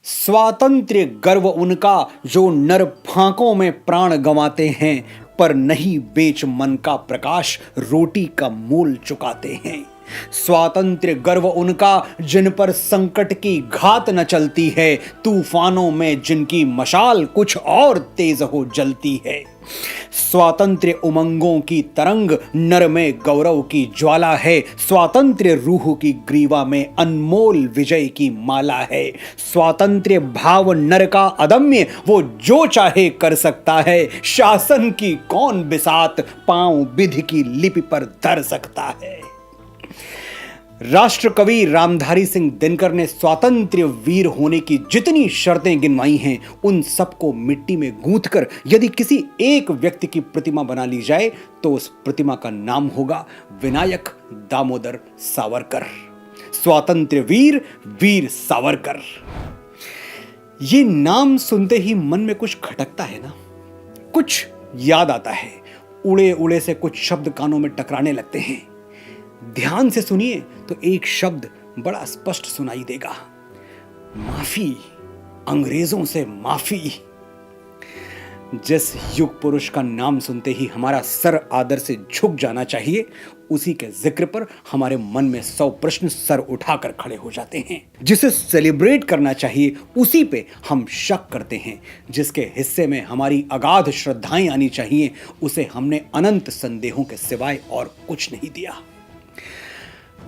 स्वातंत्र्य गर्व उनका जो नर फांकों में प्राण गंवाते हैं, पर नहीं बेच मन का प्रकाश रोटी का मोल चुकाते हैं। स्वातंत्र्य गर्व उनका जिन पर संकट की घात न चलती है, तूफानों में जिनकी मशाल कुछ और तेज हो जलती है। स्वातंत्र्य उमंगों की तरंग, नर में गौरव की ज्वाला है। स्वातंत्र्य रूह की ग्रीवा में अनमोल विजय की माला है। स्वातंत्र्य भाव नर का अदम्य, वो जो चाहे कर सकता है। शासन की कौन बिसात पांव विधि की लिपि पर धर सकता है। राष्ट्र कवि रामधारी सिंह दिनकर ने स्वातंत्र्य वीर होने की जितनी शर्तें गिनवाई हैं, उन सबको मिट्टी में गूंथकर यदि किसी एक व्यक्ति की प्रतिमा बना ली जाए तो उस प्रतिमा का नाम होगा विनायक दामोदर सावरकर। स्वातंत्र्य वीर वीर सावरकर। ये नाम सुनते ही मन में कुछ खटकता है ना, कुछ याद आता है। उड़े उड़े से कुछ शब्द कानों में टकराने लगते हैं। ध्यान से सुनिए तो एक शब्द बड़ा स्पष्ट सुनाई देगा, माफी, अंग्रेजों से माफी। जिस युग पुरुष का नाम सुनते ही हमारा सर आदर से झुक जाना चाहिए, उसी के जिक्र पर हमारे मन में 100 प्रश्न सर उठाकर खड़े हो जाते हैं। जिसे सेलिब्रेट करना चाहिए, उसी पे हम शक करते हैं। जिसके हिस्से में हमारी अगाध श्रद्धाएं आनी चाहिए, उसे हमने अनंत संदेहों के सिवाय और कुछ नहीं दिया।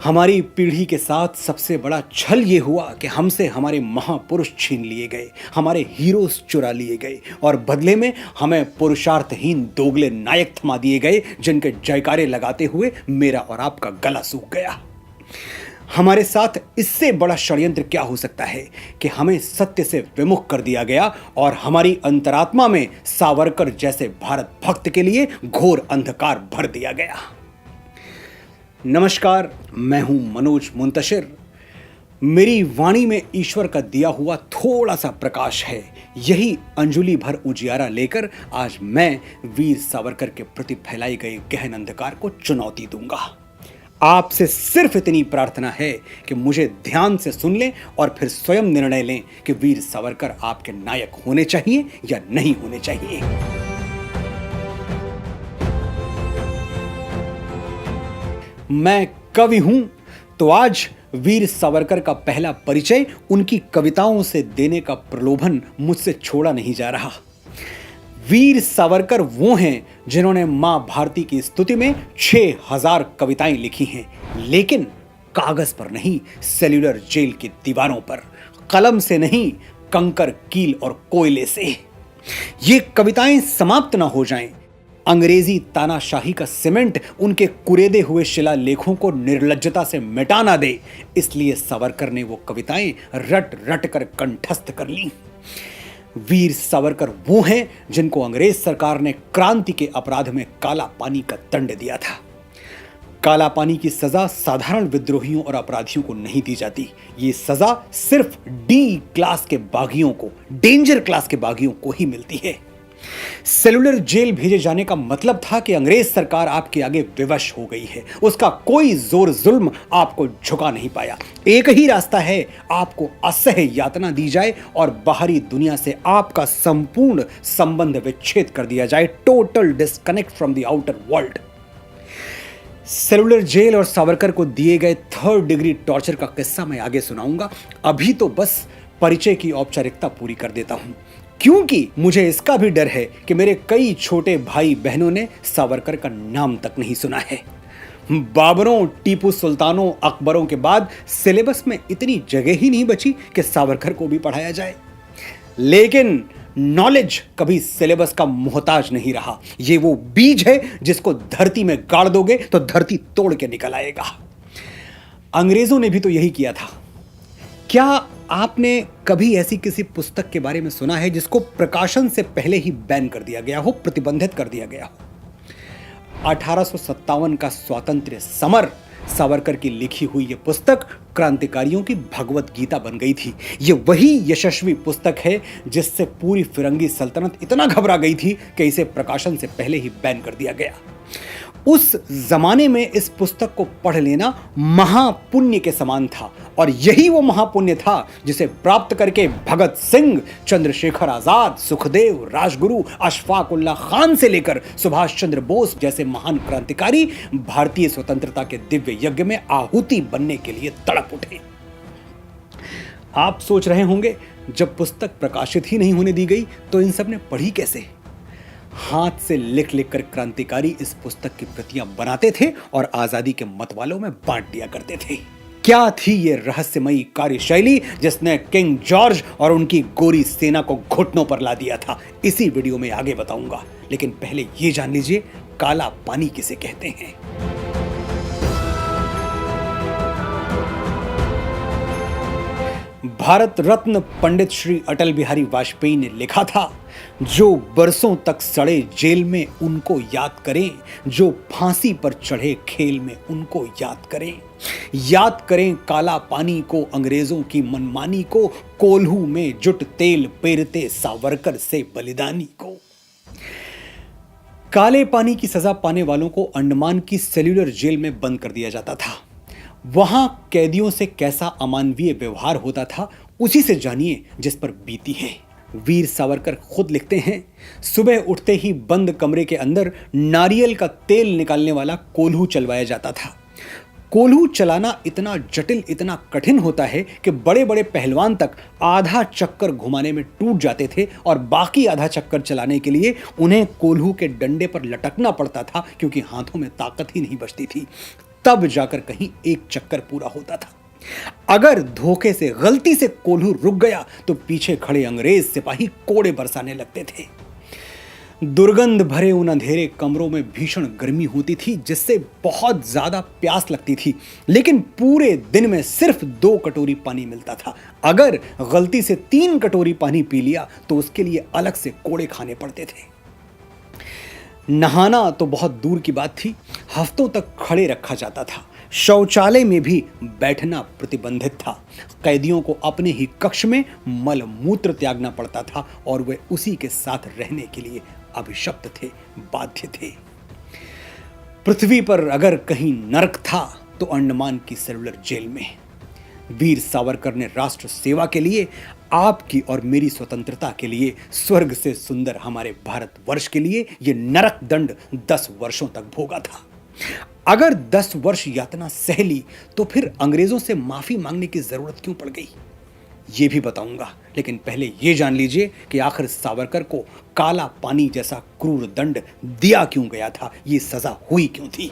हमारी पीढ़ी के साथ सबसे बड़ा छल ये हुआ कि हमसे हमारे महापुरुष छीन लिए गए, हमारे हीरोज चुरा लिए गए और बदले में हमें पुरुषार्थहीन दोगले नायक थमा दिए गए, जिनके जयकारे लगाते हुए मेरा और आपका गला सूख गया। हमारे साथ इससे बड़ा षड्यंत्र क्या हो सकता है कि हमें सत्य से विमुख कर दिया गया और हमारी अंतरात्मा में सावरकर जैसे भारत भक्त के लिए घोर अंधकार भर दिया गया। नमस्कार, मैं हूं मनोज मुंतशिर। मेरी वाणी में ईश्वर का दिया हुआ थोड़ा सा प्रकाश है। यही अंजुलि भर उजियारा लेकर आज मैं वीर सावरकर के प्रति फैलाई गई गहन अंधकार को चुनौती दूंगा। आपसे सिर्फ इतनी प्रार्थना है कि मुझे ध्यान से सुन लें और फिर स्वयं निर्णय लें कि वीर सावरकर आपके नायक होने चाहिए या नहीं होने चाहिए। मैं कवि हूं तो आज वीर सावरकर का पहला परिचय उनकी कविताओं से देने का प्रलोभन मुझसे छोड़ा नहीं जा रहा। वीर सावरकर वो हैं जिन्होंने मां भारती की स्तुति में 6000 कविताएं लिखी हैं, लेकिन कागज पर नहीं, सेल्यूलर जेल की दीवारों पर, कलम से नहीं, कंकर, कील और कोयले से। ये कविताएं समाप्त ना हो जाएं, अंग्रेजी तानाशाही का सीमेंट उनके कुरेदे हुए शिलालेखों को निर्लज्जता से मिटा ना दे, इसलिए सावरकर ने वो कविताएं रट रट कर कंठस्थ कर ली। वीर सावरकर वो हैं जिनको अंग्रेज सरकार ने क्रांति के अपराध में काला पानी का दंड दिया था। काला पानी की सजा साधारण विद्रोहियों और अपराधियों को नहीं दी जाती। ये सजा सिर्फ डी क्लास के बागियों को, डेंजर क्लास के बागियों को ही मिलती है। सेलुलर जेल भेजे जाने का मतलब था कि अंग्रेज सरकार आपके आगे विवश हो गई है। उसका कोई जोर जुल्म आपको झुका नहीं पाया। एक ही रास्ता है, आपको असह्य यातना दी जाए और बाहरी दुनिया से आपका संपूर्ण संबंध विच्छेद कर दिया जाए। Total disconnect from the outer world. Cellular jail और सावरकर को दिए गए 3rd डिग्री टॉर्चर का किस्सा मैं आगे सुनाऊंगा। अभी तो बस परिचय की औपचारिकता पूरी कर देता हूं, क्योंकि मुझे इसका भी डर है कि मेरे कई छोटे भाई बहनों ने सावरकर का नाम तक नहीं सुना है। बाबरों, टीपू सुल्तानों, अकबरों के बाद सिलेबस में इतनी जगह ही नहीं बची कि सावरकर को भी पढ़ाया जाए। लेकिन नॉलेज कभी सिलेबस का मोहताज नहीं रहा। ये वो बीज है जिसको धरती में गाड़ दोगे तो धरती तोड़ के निकल आएगा। अंग्रेजों ने भी तो यही किया था। क्या आपने कभी ऐसी किसी पुस्तक के बारे में सुना है जिसको प्रकाशन से पहले ही बैन कर दिया गया हो, प्रतिबंधित कर दिया गया हो? 1857 का स्वातंत्र्य समर, सावरकर की लिखी हुई यह पुस्तक क्रांतिकारियों की भगवत गीता बन गई थी। ये वही यशस्वी पुस्तक है जिससे पूरी फिरंगी सल्तनत इतना घबरा गई थी कि इसे प्रकाशन से पहले ही बैन कर दिया गया। उस जमाने में इस पुस्तक को पढ़ लेना महापुण्य के समान था और यही वो महापुण्य था जिसे प्राप्त करके भगत सिंह, चंद्रशेखर आजाद, सुखदेव, राजगुरु, अशफाक उल्लाह खान से लेकर सुभाष चंद्र बोस जैसे महान क्रांतिकारी भारतीय स्वतंत्रता के दिव्य यज्ञ में आहुति बनने के लिए तड़प उठे। आप सोच रहे होंगे, जब पुस्तक प्रकाशित ही नहीं होने दी गई तो इन सब ने पढ़ी कैसे? हाथ से लिख लिख कर क्रांतिकारी इस पुस्तक की प्रतियां बनाते थे और आजादी के मतवालों में बांट दिया करते थे। क्या थी ये रहस्यमयी कार्यशैली जिसने किंग जॉर्ज और उनकी गोरी सेना को घुटनों पर ला दिया था? इसी वीडियो में आगे बताऊंगा, लेकिन पहले ये जान लीजिए काला पानी किसे कहते हैं। भारत रत्न पंडित श्री अटल बिहारी वाजपेयी ने लिखा था, जो बरसों तक सड़े जेल में उनको याद करें, जो फांसी पर चढ़े खेल में उनको याद करें काला पानी को, अंग्रेजों की मनमानी को, कोल्हू में जुट तेल पेरते सावरकर से बलिदानी को। काले पानी की सजा पाने वालों को अंडमान की सेल्यूलर जेल में बंद कर दिया जाता था। वहां कैदियों से कैसा अमानवीय व्यवहार होता था, उसी से जानिए जिस पर बीती है। वीर सावरकर खुद लिखते हैं, सुबह उठते ही बंद कमरे के अंदर नारियल का तेल निकालने वाला कोल्हू चलवाया जाता था। कोल्हू चलाना इतना जटिल, इतना कठिन होता है कि बड़े बड़े पहलवान तक आधा चक्कर घुमाने में टूट जाते थे और बाकी आधा चक्कर चलाने के लिए उन्हें कोल्हू के डंडे पर लटकना पड़ता था, क्योंकि हाथों में ताकत ही नहीं बचती थी। तब जाकर कहीं एक चक्कर पूरा होता था। अगर धोखे से, गलती से कोल्हू रुक गया तो पीछे खड़े अंग्रेज सिपाही कोड़े बरसाने लगते थे। दुर्गंध भरे उन अंधेरे कमरों में भीषण गर्मी होती थी, जिससे बहुत ज्यादा प्यास लगती थी, लेकिन पूरे दिन में सिर्फ 2 कटोरी पानी मिलता था। अगर गलती से 3 कटोरी पानी पी लिया तो उसके लिए अलग से कोड़े खाने पड़ते थे। नहाना तो बहुत दूर की बात थी, हफ्तों तक खड़े रखा जाता था। शौचालय में भी बैठना प्रतिबंधित था। कैदियों को अपने ही कक्ष में मल मूत्र त्यागना पड़ता था और वे उसी के साथ रहने के लिए अभिशप्त थे, बाध्य थे। पृथ्वी पर अगर कहीं नरक था तो अंडमान की सेल्यूलर जेल में। वीर सावरकर ने राष्ट्र सेवा के लिए, आपकी और मेरी स्वतंत्रता के लिए, स्वर्ग से सुंदर हमारे भारतवर्ष के लिए यह नरक दंड 10 वर्षों तक भोगा था। अगर 10 वर्ष यातना सह ली तो फिर अंग्रेजों से माफी मांगने की जरूरत क्यों पड़ गई, ये भी बताऊंगा। लेकिन पहले ये जान लीजिए कि आखिर सावरकर को काला पानी जैसा क्रूर दंड दिया क्यों गया था, ये सजा हुई क्यों थी।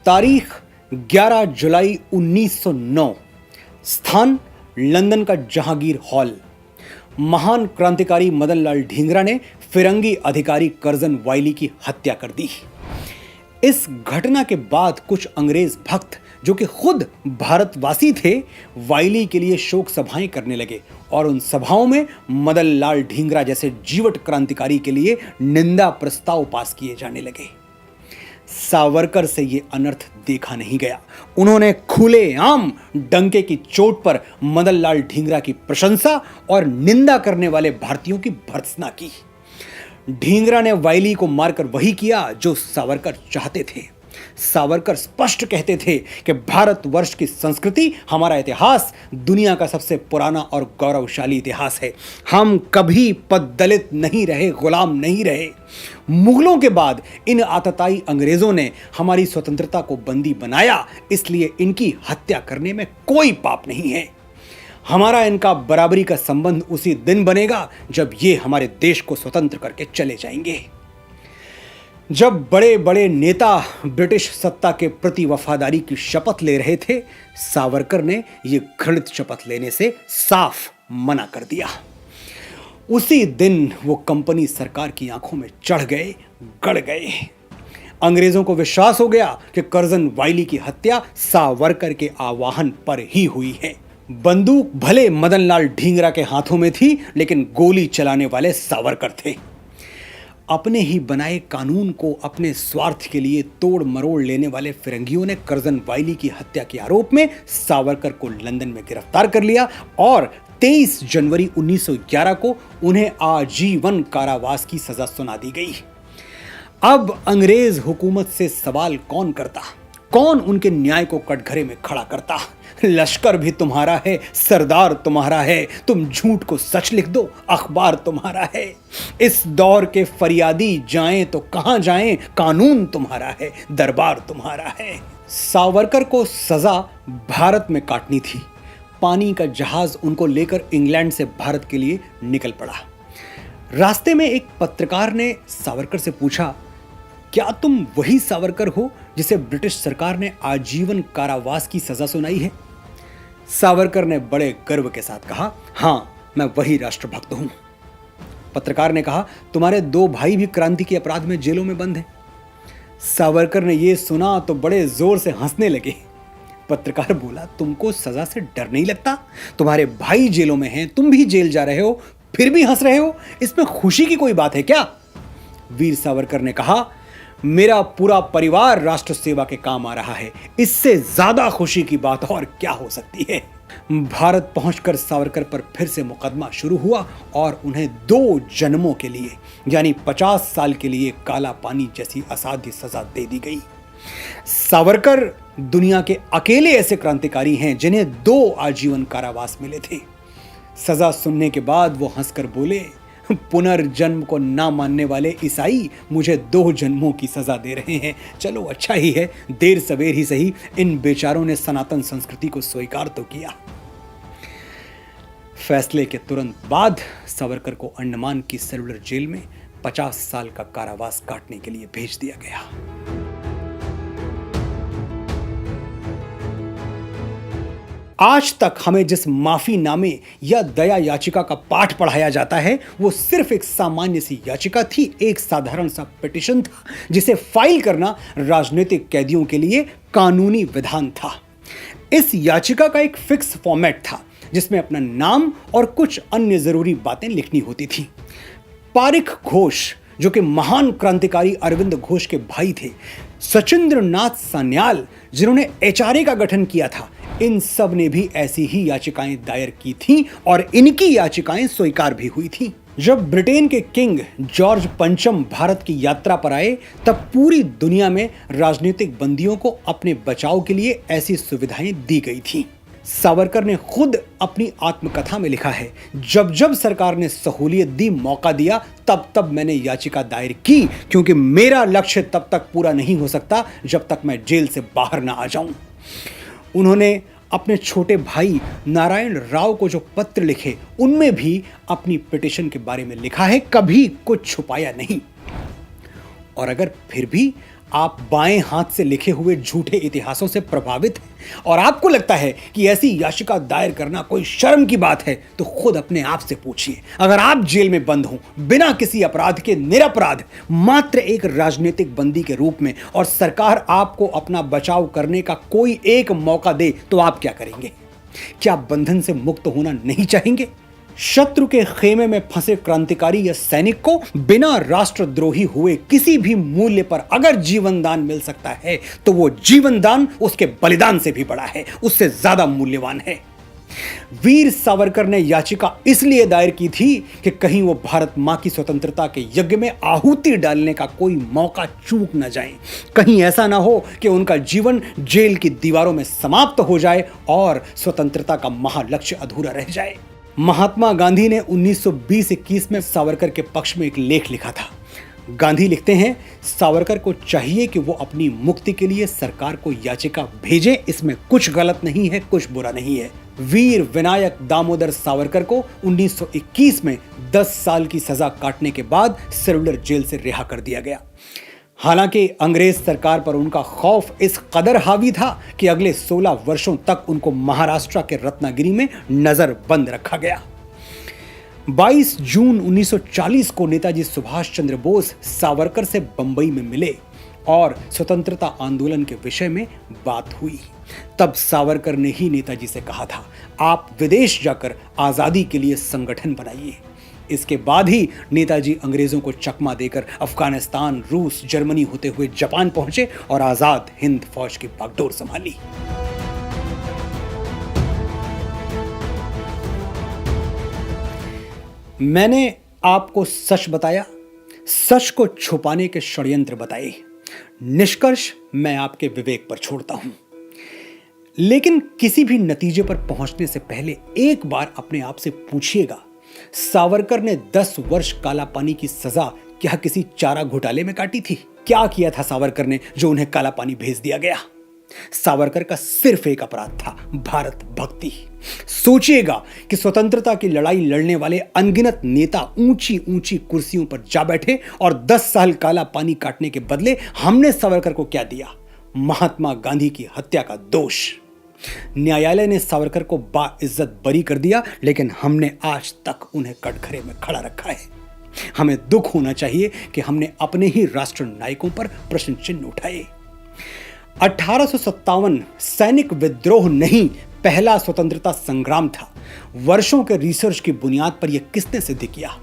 तारीख 11 जुलाई 1909, स्थान लंदन का जहांगीर हॉल। महान क्रांतिकारी मदन लाल ढींगरा ने फिरंगी अधिकारी कर्जन वाइली की हत्या कर दी। इस घटना के बाद कुछ अंग्रेज भक्त, जो कि खुद भारतवासी थे, वाइली के लिए शोक सभाएं करने लगे और उन सभाओं में मदन लाल ढींगरा जैसे जीवट क्रांतिकारी के लिए निंदा प्रस्ताव पास किए जाने लगे। सावरकर से ये अनर्थ देखा नहीं गया। उन्होंने खुलेआम डंके की चोट पर मदन लाल ढींगरा की प्रशंसा और निंदा करने वाले भारतीयों की भर्त्सना की। ढींगरा ने वाइली को मारकर वही किया जो सावरकर चाहते थे। सावरकर स्पष्ट कहते थे कि भारतवर्ष की संस्कृति, हमारा इतिहास दुनिया का सबसे पुराना और गौरवशाली इतिहास है। हम कभी पददलित नहीं रहे, गुलाम नहीं रहे। मुगलों के बाद इन आतताई अंग्रेजों ने हमारी स्वतंत्रता को बंदी बनाया, इसलिए इनकी हत्या करने में कोई पाप नहीं है। हमारा इनका बराबरी का संबंध उसी दिन बनेगा जब ये हमारे देश को स्वतंत्र करके चले जाएंगे। जब बड़े बड़े नेता ब्रिटिश सत्ता के प्रति वफादारी की शपथ ले रहे थे, सावरकर ने यह घृणित शपथ लेने से साफ मना कर दिया। उसी दिन वो कंपनी सरकार की आंखों में चढ़ गए, गड़ गए। अंग्रेजों को विश्वास हो गया कि कर्जन वाइली की हत्या सावरकर के आह्वान पर ही हुई है। बंदूक भले मदन लाल ढींगरा के हाथों में थी, लेकिन गोली चलाने वाले सावरकर थे। अपने ही बनाए कानून को अपने स्वार्थ के लिए तोड़ मरोड़ लेने वाले फिरंगियों ने कर्जन वाइली की हत्या के आरोप में सावरकर को लंदन में गिरफ्तार कर लिया और 23 जनवरी 1911 को उन्हें आजीवन कारावास की सजा सुना दी गई। अब अंग्रेज हुकूमत से सवाल कौन करता, कौन उनके न्याय को कटघरे में खड़ा करता? लश्कर भी तुम्हारा है, सरदार तुम्हारा है, तुम झूठ को सच लिख दो, अखबार तुम्हारा है। इस दौर के फरियादी जाएं तो कहां जाएं, कानून तुम्हारा है, दरबार तुम्हारा है। सावरकर को सजा भारत में काटनी थी। पानी का जहाज उनको लेकर इंग्लैंड से भारत के लिए निकल पड़ा। रास्ते में एक पत्रकार ने सावरकर से पूछा, क्या तुम वही सावरकर हो जिसे ब्रिटिश सरकार ने आजीवन कारावास की सजा सुनाई है? सावरकर ने बड़े गर्व के साथ कहा, हां, मैं वही राष्ट्रभक्त हूं। पत्रकार ने कहा, तुम्हारे 2 भाई भी क्रांति के अपराध में जेलों में बंद हैं। सावरकर ने यह सुना तो बड़े जोर से हंसने लगे। पत्रकार बोला, तुमको सजा से डर नहीं लगता? तुम्हारे भाई जेलों में हैं, तुम भी जेल जा रहे हो, फिर भी हंस रहे हो, इसमें खुशी की कोई बात है क्या? वीर सावरकर ने कहा, मेरा पूरा परिवार राष्ट्र सेवा के काम आ रहा है, इससे ज्यादा खुशी की बात और क्या हो सकती है। भारत पहुंचकर सावरकर पर फिर से मुकदमा शुरू हुआ और उन्हें 2 जन्मों के लिए यानी 50 साल के लिए काला पानी जैसी असाध्य सजा दे दी गई। सावरकर दुनिया के अकेले ऐसे क्रांतिकारी हैं जिन्हें 2 आजीवन कारावास मिले थे। सजा सुनने के बाद वो हंसकर बोले, पुनर्जन्म को ना मानने वाले ईसाई मुझे 2 जन्मों की सजा दे रहे हैं। चलो अच्छा ही है, देर सवेर ही सही इन बेचारों ने सनातन संस्कृति को स्वीकार तो किया। फैसले के तुरंत बाद सावरकर को अंडमान की सेलुलर जेल में 50 साल का कारावास काटने के लिए भेज दिया गया। आज तक हमें जिस माफीनामे या दया याचिका का पाठ पढ़ाया जाता है वो सिर्फ एक सामान्य सी याचिका थी, एक साधारण सा पिटीशन था जिसे फाइल करना राजनीतिक कैदियों के लिए कानूनी विधान था। इस याचिका का एक फिक्स फॉर्मेट था जिसमें अपना नाम और कुछ अन्य जरूरी बातें लिखनी होती थी। पारिक घोष जो कि महान क्रांतिकारी अरविंद घोष के भाई थे, सचिंद्र नाथ सान्याल जिन्होंने एचआरए का गठन किया था, इन सब ने भी ऐसी ही याचिकाएं दायर की थीं और इनकी याचिकाएं स्वीकार भी हुई थीं। जब ब्रिटेन के किंग जॉर्ज पंचम भारत की यात्रा पर आए तब पूरी दुनिया में राजनीतिक बंदियों को अपने बचाव के लिए ऐसी सुविधाएं दी गई थीं। सावरकर ने खुद अपनी आत्मकथा में लिखा है, जब जब सरकार ने सहूलियत दी, मौका दिया, तब तब मैंने याचिका दायर की, क्योंकि मेरा लक्ष्य तब तक पूरा नहीं हो सकता जब तक मैं जेल से बाहर ना आ जाऊं। उन्होंने अपने छोटे भाई नारायण राव को जो पत्र लिखे उनमें भी अपनी पिटीशन के बारे में लिखा है, कभी कुछ छुपाया नहीं। और अगर फिर भी आप बाएं हाथ से लिखे हुए झूठे इतिहासों से प्रभावित हैं और आपको लगता है कि ऐसी याचिका दायर करना कोई शर्म की बात है, तो खुद अपने आप से पूछिए, अगर आप जेल में बंद हो बिना किसी अपराध के, निरपराध, मात्र एक राजनीतिक बंदी के रूप में, और सरकार आपको अपना बचाव करने का कोई एक मौका दे, तो आप क्या करेंगे? क्या बंधन से मुक्त होना नहीं चाहेंगे? शत्रु के खेमे में फंसे क्रांतिकारी या सैनिक को बिना राष्ट्रद्रोही हुए किसी भी मूल्य पर अगर जीवन दान मिल सकता है तो वो जीवन दान उसके बलिदान से भी बड़ा है, उससे ज्यादा मूल्यवान है। वीर सावरकर ने याचिका इसलिए दायर की थी कि कहीं वो भारत मां की स्वतंत्रता के यज्ञ में आहुति डालने का कोई मौका चूक न जाए। कहीं ऐसा ना हो कि उनका जीवन जेल की दीवारों में समाप्त हो जाए और स्वतंत्रता का महालक्ष्य अधूरा रह जाए। महात्मा गांधी ने 1920-21 में सावरकर के पक्ष में एक लेख लिखा था। गांधी लिखते हैं, सावरकर को चाहिए कि वो अपनी मुक्ति के लिए सरकार को याचिका भेजे, इसमें कुछ गलत नहीं है, कुछ बुरा नहीं है। वीर विनायक दामोदर सावरकर को 1921 में 10 साल की सजा काटने के बाद सेलुलर जेल से रिहा कर दिया गया। हालांकि अंग्रेज सरकार पर उनका खौफ इस कदर हावी था कि अगले 16 वर्षों तक उनको महाराष्ट्र के रत्नागिरी में नजरबंद रखा गया। 22 जून 1940 को नेताजी सुभाष चंद्र बोस सावरकर से बंबई में मिले और स्वतंत्रता आंदोलन के विषय में बात हुई। तब सावरकर ने ही नेताजी से कहा था, आप विदेश जाकर आजादी के लिए संगठन बनाइए। इसके बाद ही नेताजी अंग्रेजों को चकमा देकर अफगानिस्तान, रूस, जर्मनी होते हुए जापान पहुंचे और आजाद हिंद फौज की बागडोर संभाली। मैंने आपको सच बताया, सच को छुपाने के षड्यंत्र बताए। निष्कर्ष मैं आपके विवेक पर छोड़ता हूं। लेकिन किसी भी नतीजे पर पहुंचने से पहले एक बार अपने आप से पूछिएगा, सावरकर ने 10 वर्ष काला पानी की सजा क्या किसी चारा घोटाले में काटी थी? क्या किया था सावरकर ने जो उन्हें काला पानी भेज दिया गया? सावरकर का सिर्फ एक अपराध था, भारत भक्ति। सोचिएगा कि स्वतंत्रता की लड़ाई लड़ने वाले अनगिनत नेता ऊंची ऊंची कुर्सियों पर जा बैठे और 10 साल काला पानी काटने के बदले हमने सावरकर को क्या दिया? महात्मा गांधी की हत्या का दोष। न्यायालय ने सावरकर को बाइज्जत बरी कर दिया, लेकिन हमने आज तक उन्हें कटघरे में खड़ा रखा है। हमें दुख होना चाहिए कि हमने अपने ही राष्ट्र नायकों पर प्रश्न चिन्ह उठाए। 1857 सैनिक विद्रोह नहीं, पहला स्वतंत्रता संग्राम था। वर्षों के रिसर्च की बुनियाद पर यह किसने सिद्ध किया?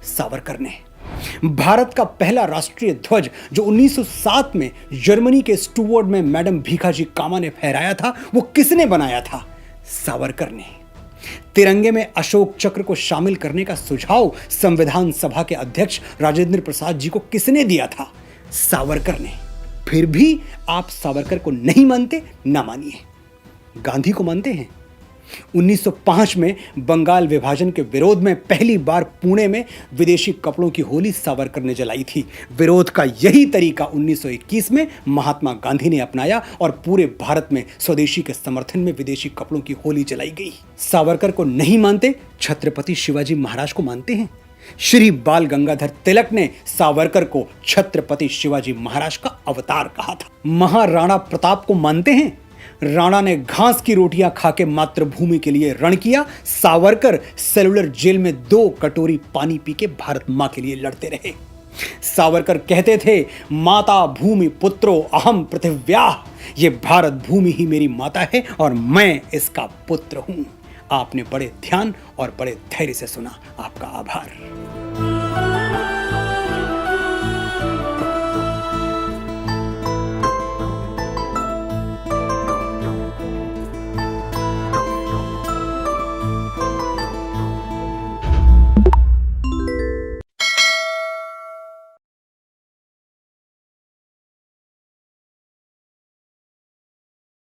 सावरकर ने। भारत का पहला राष्ट्रीय ध्वज जो 1907 में जर्मनी के स्टुअर्ट में मैडम भीखाजी कामा ने फहराया था, वो किसने बनाया था? सावरकर ने। तिरंगे में अशोक चक्र को शामिल करने का सुझाव संविधान सभा के अध्यक्ष राजेंद्र प्रसाद जी को किसने दिया था? सावरकर ने। फिर भी आप सावरकर को नहीं मानते? ना मानिए। गांधी को मानते हैं? 1905 में बंगाल विभाजन के विरोध में पहली बार पुणे में विदेशी कपड़ों की होली सावरकर ने जलाई थी। विरोध का यही तरीका 1921 में महात्मा गांधी ने अपनाया और पूरे भारत में स्वदेशी के समर्थन में विदेशी कपड़ों की होली जलाई गई। सावरकर को नहीं मानते? छत्रपति शिवाजी महाराज को मानते हैं? श्री बाल गंगाधर तिलक ने सावरकर को छत्रपति शिवाजी महाराज का अवतार कहा था। महाराणा प्रताप को मानते हैं? राणा ने घास की रोटियां खाके मातृभूमि के लिए रण किया। सावरकर सेलुलर जेल में 2 कटोरी पानी पी के भारत मां के लिए लड़ते रहे। सावरकर कहते थे, माता भूमि पुत्रो अहम पृथिव्याः, ये भारत भूमि ही मेरी माता है और मैं इसका पुत्र हूं। आपने बड़े ध्यान और बड़े धैर्य से सुना। आपका आभार।